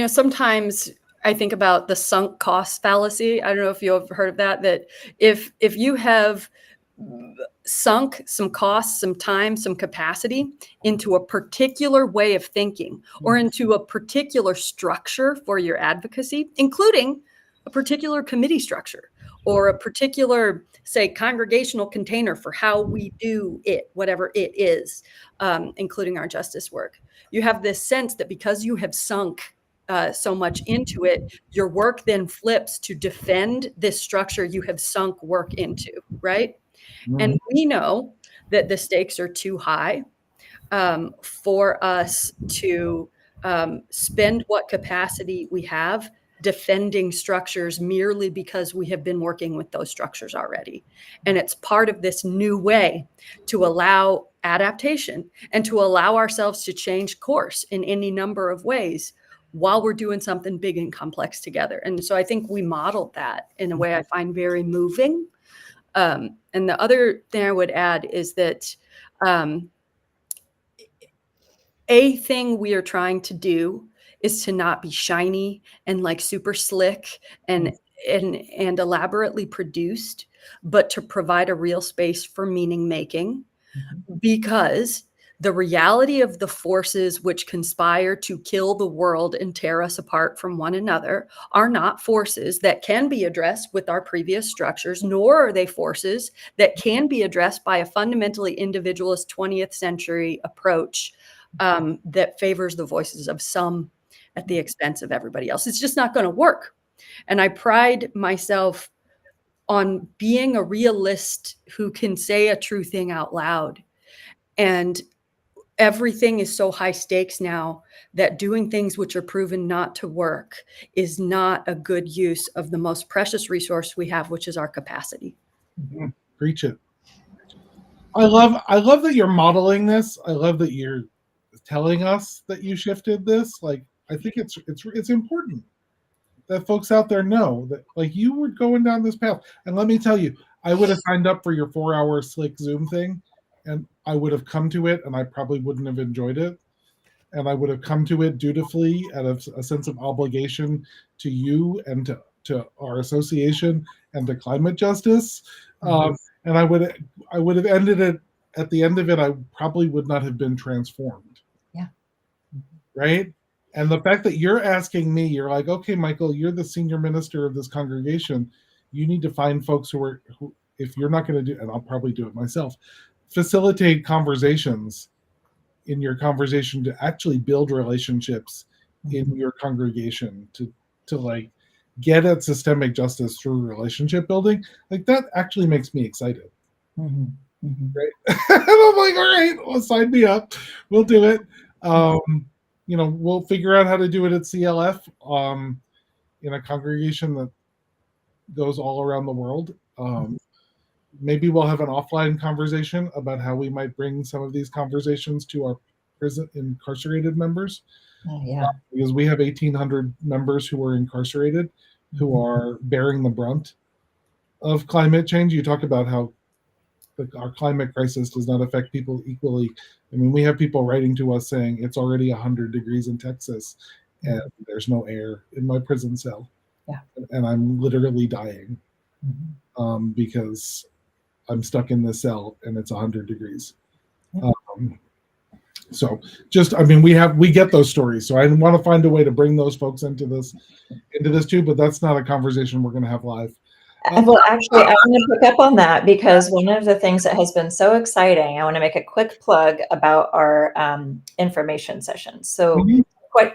Sometimes I think about the sunk cost fallacy. I don't know if you've heard of that if you have sunk some costs, some time, some capacity into a particular way of thinking or into a particular structure for your advocacy, including a particular committee structure or a particular, say, congregational container for how we do it, whatever it is, including our justice work. You have this sense that because you have sunk so much into it, your work then flips to defend this structure you have sunk work into, right? And we know that the stakes are too high for us to spend what capacity we have defending structures merely because we have been working with those structures already. And it's part of this new way to allow adaptation and to allow ourselves to change course in any number of ways while we're doing something big and complex together. And so I think we modeled that in a way I find very moving. And the other thing I would add is that a thing we are trying to do is to not be shiny and super slick and elaborately produced, but to provide a real space for meaning making, because the reality of the forces which conspire to kill the world and tear us apart from one another are not forces that can be addressed with our previous structures, nor are they forces that can be addressed by a fundamentally individualist 20th century approach that favors the voices of some at the expense of everybody else. It's just not going to work. And I pride myself on being a realist who can say a true thing out loud. And everything is so high stakes now that doing things which are proven not to work is not a good use of the most precious resource we have, which is our capacity. Preach it. I love that you're modeling this. I love that you're telling us that you shifted this. I think it's important. that folks out there know that, like, you were going down this path. And let me tell you, I would have signed up for your 4-hour slick Zoom thing, and I would have come to it, and I probably wouldn't have enjoyed it. And I would have come to it dutifully out of a sense of obligation to you and to our association and to climate justice. And I would have ended it at the end of it. I probably would not have been transformed. Yeah. Right. And the fact that you're asking me, you're like, okay, Michael, you're the senior minister of this congregation. You need to find folks who, if you're not going to do, and I'll probably do it myself, facilitate conversations in your conversation to actually build relationships in your congregation to like get at systemic justice through relationship building. Like, that actually makes me excited. Right. And I'm like, all right, well, sign me up. We'll do it. We'll figure out how to do it at CLF in a congregation that goes all around the world. Maybe we'll have an offline conversation about how we might bring some of these conversations to our prison incarcerated members. Because we have 1,800 members who are incarcerated, who are bearing the brunt of climate change. You talk about how our climate crisis does not affect people equally. I mean, we have people writing to us saying it's already 100 degrees in Texas and there's no air in my prison cell. Yeah. And I'm literally dying because I'm stuck in this cell and it's 100 degrees. So just, I mean, we get those stories. So I want to find a way to bring those folks into this too, but that's not a conversation we're going to have live. Well, actually, I want to pick up on that because one of the things that has been so exciting, I want to make a quick plug about our information sessions. So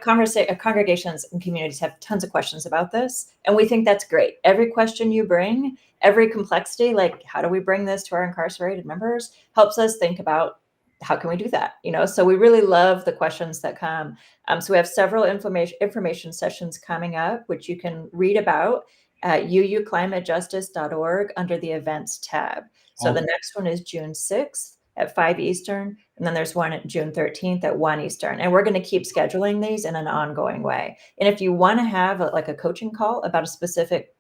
congregations and communities have tons of questions about this, and we think that's great. Every question you bring, every complexity, like how do we bring this to our incarcerated members, helps us think about how can we do that? So we really love the questions that come. So we have several information sessions coming up, which you can read about at uuclimatejustice.org under the events tab. So the next one is June 6th at 5 Eastern. And then there's one at June 13th at 1 Eastern. And we're going to keep scheduling these in an ongoing way. And if you want to have a coaching call about a specific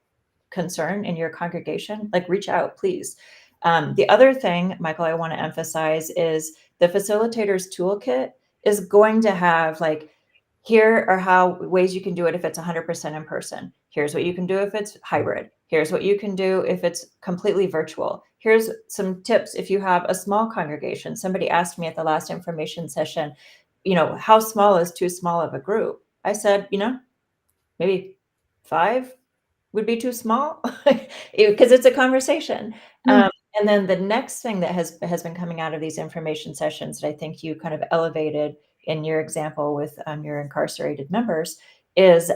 concern in your congregation, reach out, please. The other thing, Michael, I want to emphasize is the facilitator's toolkit is going to have here are ways you can do it if it's 100% in person. Here's what you can do if it's hybrid. Here's what you can do if it's completely virtual. Here's some tips if you have a small congregation. Somebody asked me at the last information session, how small is too small of a group? I said, maybe 5 would be too small because it's a conversation. And then the next thing that has been coming out of these information sessions that I think you kind of elevated in your example with your incarcerated members is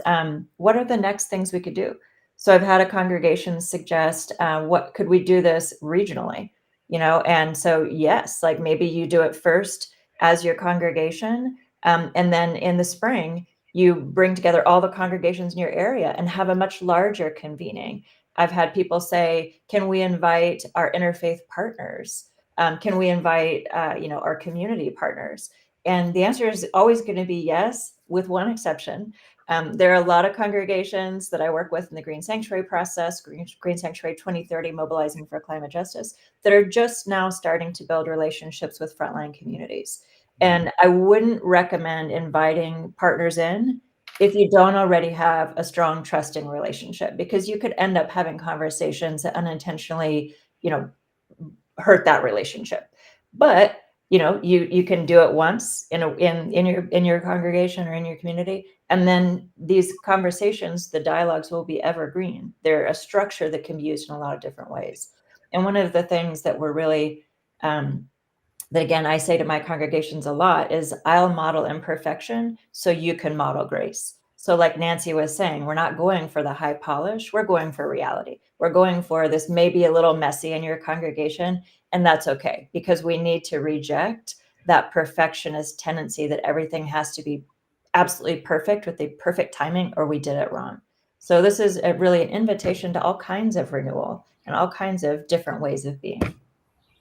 what are the next things we could do? So I've had a congregation suggest, what could we do this regionally? And so yes, maybe you do it first as your congregation, and then in the spring you bring together all the congregations in your area and have a much larger convening. I've had people say, can we invite our interfaith partners? Can we invite, our community partners? And the answer is always going to be yes, with one exception. There are a lot of congregations that I work with in the Green Sanctuary process, Green Sanctuary 2030, Mobilizing for Climate Justice, that are just now starting to build relationships with frontline communities. And I wouldn't recommend inviting partners in if you don't already have a strong, trusting relationship, because you could end up having conversations that unintentionally, hurt that relationship. But you can do it once in your congregation or in your community, and then these conversations, the dialogues will be evergreen. They're a structure that can be used in a lot of different ways. And one of the things that we're really that again I say to my congregations a lot is I'll model imperfection so you can model grace. So like Nancy was saying, we're not going for the high polish, we're going for reality. We're going for this maybe a little messy in your congregation, and that's okay, because we need to reject that perfectionist tendency that everything has to be absolutely perfect with the perfect timing or we did it wrong. So this is really an invitation to all kinds of renewal and all kinds of different ways of being.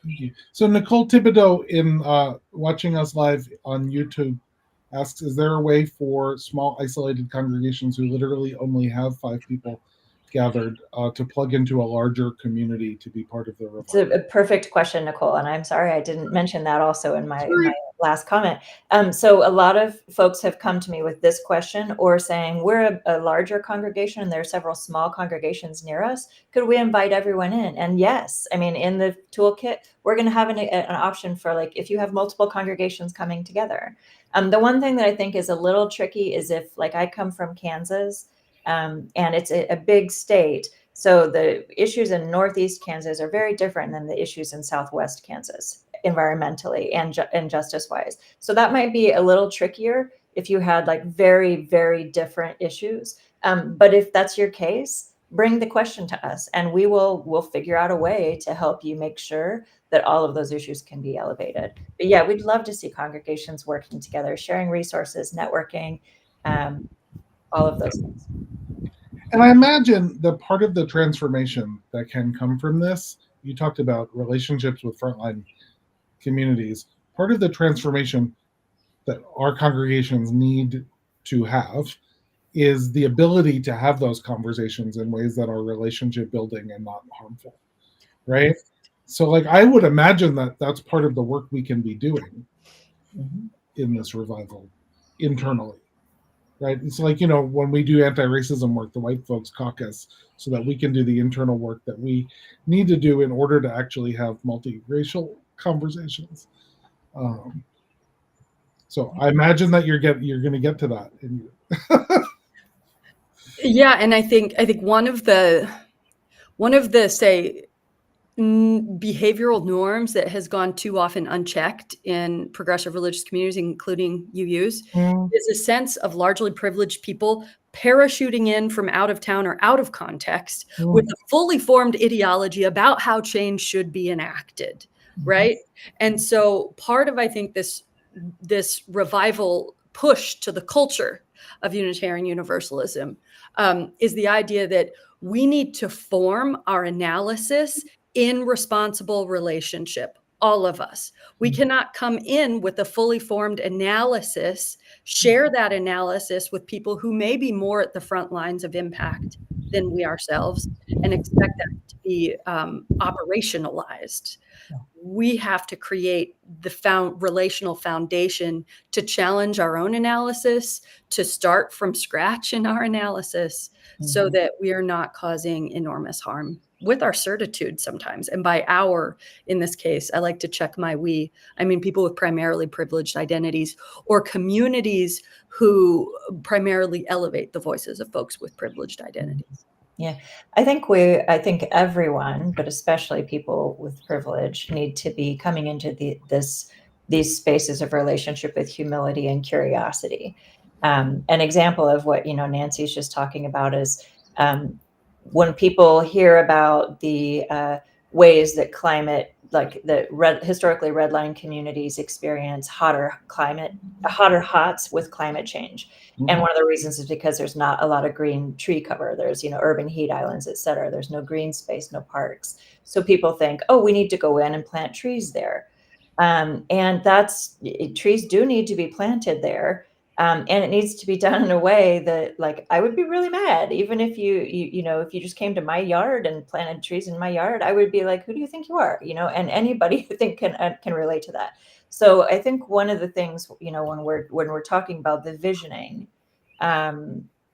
Thank you. So Nicole Thibodeau, in watching us live on YouTube, asks, is there a way for small isolated congregations who literally only have 5 people gathered to plug into a larger community to be part of the revival? It's a perfect question, Nicole, and I'm sorry I didn't mention that also in my last comment. So a lot of folks have come to me with this question, or saying, we're a larger congregation and there are several small congregations near us. Could we invite everyone in? And yes, I mean, in the toolkit, we're going to have an option for, like, if you have multiple congregations coming together. The one thing that I think is a little tricky is if, like, I come from Kansas, and it's a big state. So the issues in Northeast Kansas are very different than the issues in Southwest Kansas, environmentally and justice-wise. So that might be a little trickier if you had, like, very, very different issues. But if that's your case, bring the question to us, and we'll figure out a way to help you make sure that all of those issues can be elevated. But yeah, we'd love to see congregations working together, sharing resources, networking, all of those things. And I imagine that part of the transformation that can come from this, you talked about relationships with frontline communities. Part of the transformation that our congregations need to have is the ability to have those conversations in ways that are relationship building and not harmful, right? So, like, I would imagine that that's part of the work we can be doing in this revival internally. Right. It's like, when we do anti-racism work, the White Folks Caucus, so that we can do the internal work that we need to do in order to actually have multiracial conversations. So I imagine that you're going to get to that. Yeah, and I think one of the say behavioral norms that has gone too often unchecked in progressive religious communities, including UUs, is a sense of largely privileged people parachuting in from out of town or out of context with a fully formed ideology about how change should be enacted, right? And so part of, I think, this revival push to the culture of Unitarian Universalism is the idea that we need to form our analysis in responsible relationship, all of us. We cannot come in with a fully formed analysis, share that analysis with people who may be more at the front lines of impact than we ourselves, and expect that to be operationalized. We have to create the relational foundation to challenge our own analysis, to start from scratch in our analysis, so that we are not causing enormous harm with our certitude sometimes. And by our, in this case, I like to check my we. I mean people with primarily privileged identities, or communities who primarily elevate the voices of folks with privileged identities. Yeah, I think everyone, but especially people with privilege, need to be coming into these spaces of relationship with humility and curiosity. An example of what Nancy's just talking about is when people hear about the ways that climate, like the historically redline communities experience hotter hots with climate change. And one of the reasons is because there's not a lot of green tree cover. There's, urban heat islands, et cetera. There's no green space, no parks. So people think, oh, we need to go in and plant trees there. And trees do need to be planted there. And it needs to be done in a way that, like, I would be really mad, even if if you just came to my yard and planted trees in my yard, I would be like, who do you think you are? And anybody who can relate to that. So I think one of the things, when we're talking about the visioning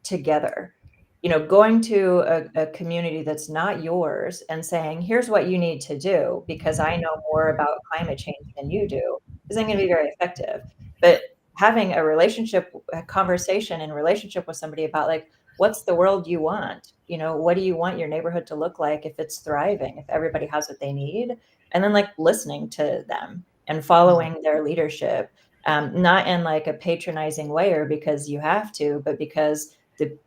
together, going to a community that's not yours and saying, here's what you need to do because I know more about climate change than you do, isn't going to be very effective. But having a conversation in relationship with somebody about, like, what's the world you want? What do you want your neighborhood to look like if it's thriving, if everybody has what they need? And then, like, listening to them and following their leadership, not in like a patronizing way or because you have to, but because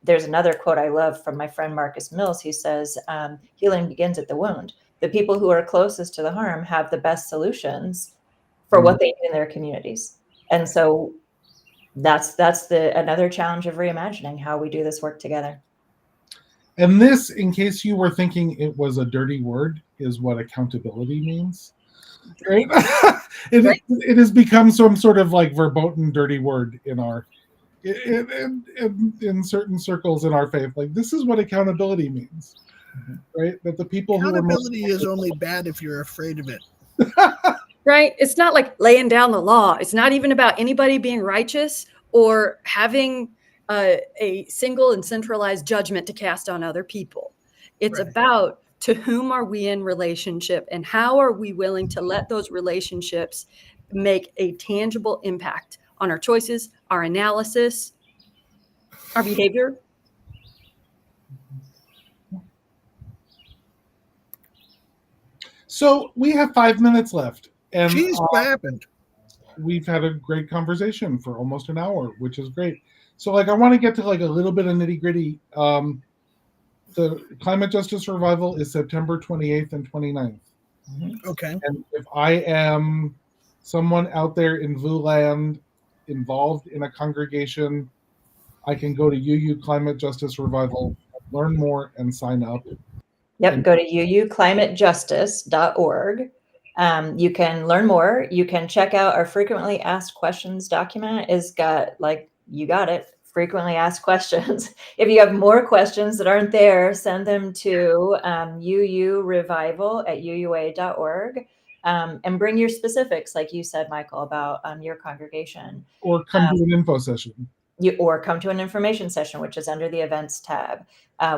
there's another quote I love from my friend Marcus Mills. He says, healing begins at the wound. The people who are closest to the harm have the best solutions for what they need in their communities. And so that's another challenge of reimagining how we do this work together. And this, in case you were thinking it was a dirty word, is what accountability means. Right? It has become some sort of like verboten dirty word in certain circles in our faith. Like, this is what accountability means, right? That the people who are most Accountability is only bad if you're afraid of it. Right? It's not like laying down the law. It's not even about anybody being righteous or having a single and centralized judgment to cast on other people. It's about to whom are we in relationship and how are we willing to let those relationships make a tangible impact on our choices, our analysis, our behavior. So we have 5 minutes left. And Jeez, what happened? We've had a great conversation for almost an hour, which is great. So like, I want to get to like a little bit of nitty gritty. The Climate Justice Revival is September 28th and 29th. Okay. And if I am someone out there in VUU land involved in a congregation, I can go to UU Climate Justice Revival, learn more, and sign up. Yep, go to uuclimatejustice.org. You can learn more. You can check out our frequently asked questions document. It's got, like, you got it, frequently asked questions. If you have more questions that aren't there, send them to uurevival@uua.org. And bring your specifics, like you said, Michael, about your congregation. Or come to an info session. Or come to an information session, which is under the events tab.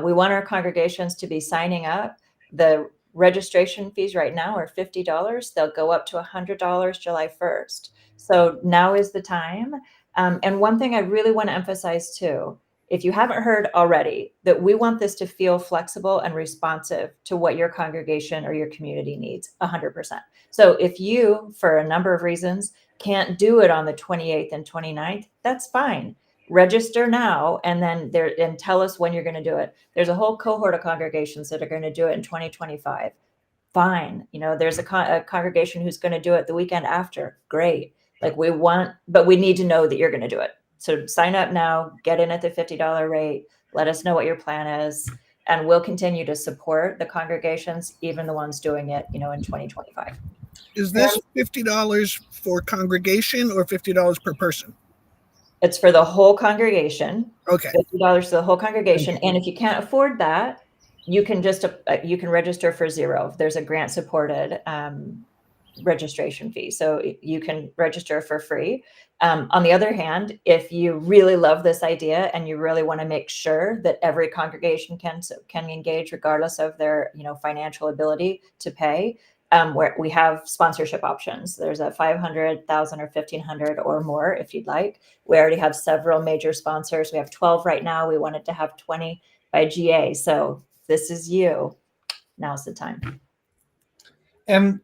We want our congregations to be signing up. The registration fees right now are $50. They'll go up to $100 July 1st. So now is the time. And one thing I really want to emphasize too, if you haven't heard already, that we want this to feel flexible and responsive to what your congregation or your community needs, 100%. So if you, for a number of reasons, can't do it on the 28th and 29th, that's fine. Register now and tell us when you're going to do it. There's a whole cohort of congregations that are going to do it in 2025. Fine. There's a congregation who's going to do it the weekend after. Great. But we need to know that you're going to do it. So sign up now, get in at the $50 rate. Let us know what your plan is. And we'll continue to support the congregations, even the ones doing it, in 2025. Is this $50 for congregation or $50 per person? It's for the whole congregation. Okay. $50 for the whole congregation. And if you can't afford that, you can register for $0. There's a grant supported registration fee. So you can register for free. On the other hand, if you really love this idea and you really want to make sure that every congregation can engage regardless of their financial ability to pay, where we have sponsorship options. There's a 500, 1,000, or 1,500 or more if you'd like. We already have several major sponsors. We have 12 right now. We wanted to have 20 by GA. So this is you. Now's the time. And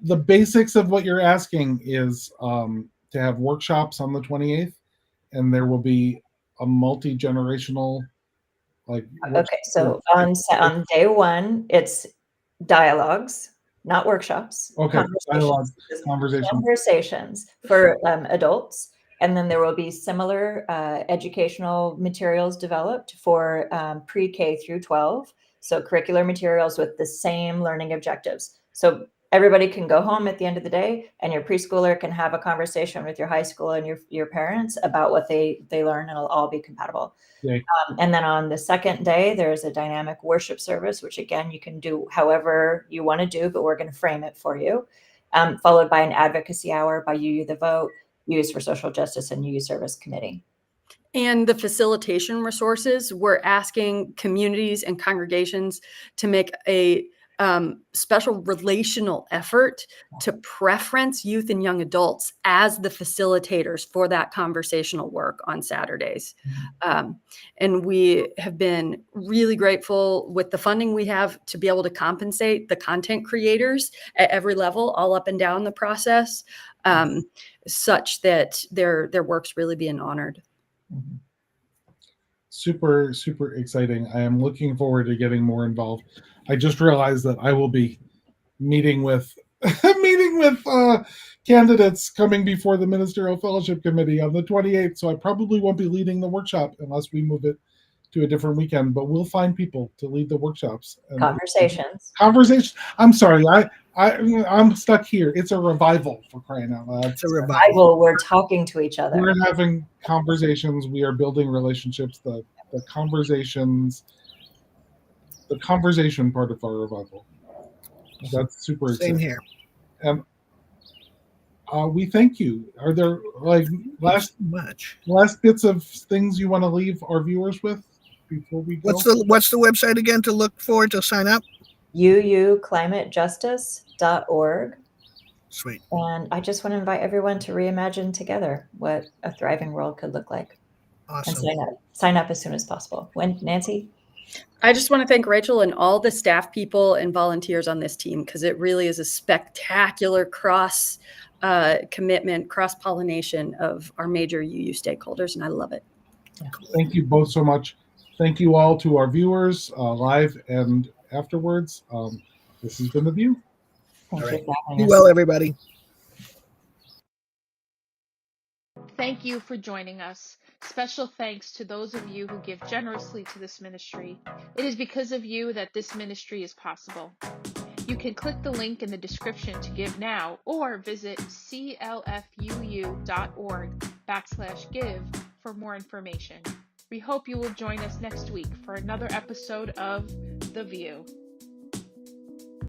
the basics of what you're asking is to have workshops on the 28th, and there will be a multi-generational Okay, so on day one, it's dialogues, not workshops. Okay, conversations for adults. And then there will be similar educational materials developed for pre-K through 12. So curricular materials with the same learning objectives. So everybody can go home at the end of the day and your preschooler can have a conversation with your high school and your parents about what they learn, and it'll all be compatible. And then on the second day, there's a dynamic worship service, which again, you can do however you want to do, but we're going to frame it for you. Followed by an advocacy hour by UU The Vote, UU for Social Justice, and UU Service Committee. And the facilitation resources, we're asking communities and congregations to make a special relational effort to preference youth and young adults as the facilitators for that conversational work on Saturdays. And we have been really grateful with the funding we have to be able to compensate the content creators at every level, all up and down the process, such that their work's really being honored. Super, super exciting. I am looking forward to getting more involved. I just realized that I will be meeting with candidates coming before the Ministerial Fellowship Committee on the 28th, so I probably won't be leading the workshop unless we move it to a different weekend, but we'll find people to lead the workshops. And Conversations. I'm sorry. I'm stuck here. It's a revival, for crying out loud. It's a revival. We're talking to each other. We're having conversations. We are building relationships. The conversations, the conversation part of our revival. That's super exciting. Same here. And we thank you. Are there last bits of things you want to leave our viewers with before we go? What's the website again to look for to sign up? VUUclimatejustice.org. Sweet. And I just want to invite everyone to reimagine together what a thriving world could look like. Awesome. And sign up as soon as possible. When, Nancy? I just want to thank Rachel and all the staff people and volunteers on this team, because it really is a spectacular cross commitment, cross-pollination of our major UU stakeholders, and I love it. Thank you both so much. Thank you all to our viewers, live and afterwards. This has been The View. Thank you. Be well, everybody. Thank you for joining us. Special thanks to those of you who give generously to this ministry. It is because of you that this ministry is possible. You can click the link in the description to give now, or visit clfuu.org/give for more information. We hope you will join us next week for another episode of The View.